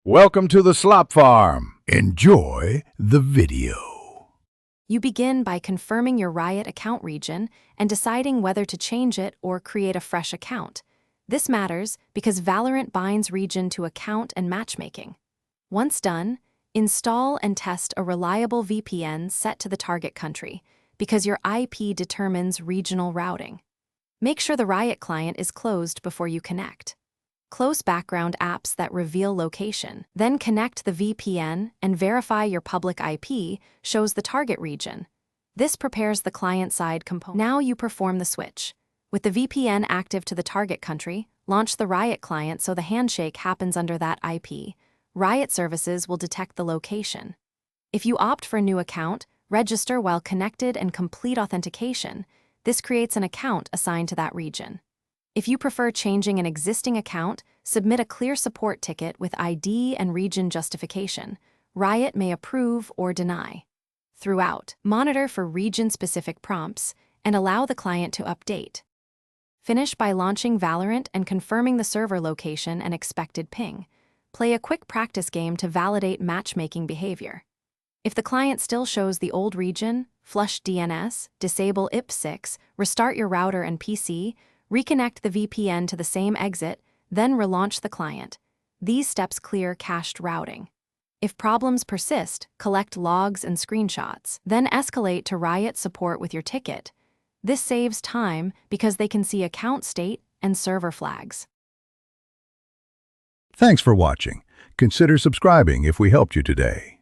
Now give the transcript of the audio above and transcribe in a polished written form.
Welcome to the slop farm. Enjoy the video. You begin by confirming your Riot account region and deciding whether to change it or create a fresh account. This matters because Valorant binds region to account and matchmaking. Once done, install and test a reliable VPN set to the target country because your IP determines regional routing. Make sure the Riot client is closed before you connect. Close background apps that reveal location. Then connect the VPN and verify your public IP shows the target region. This prepares the client-side component. Now you perform the switch. With the VPN active to the target country, launch the Riot client so the handshake happens under that IP. Riot services will detect the location. If you opt for a new account, register while connected and complete authentication. This creates an account assigned to that region. If you prefer changing an existing account, submit a clear support ticket with ID and region justification. Riot may approve or deny. Throughout, monitor for region-specific prompts and allow the client to update. Finish by launching Valorant and confirming the server location and expected ping. Play a quick practice game to validate matchmaking behavior. If the client still shows the old region, flush DNS, disable IP6, restart your router and PC, reconnect the VPN to the same exit, then relaunch the client. These steps clear cached routing. If problems persist, collect logs and screenshots. Then escalate to Riot support with your ticket. This saves time because they can see account state and server flags. Thanks for watching. Consider subscribing if we helped you today.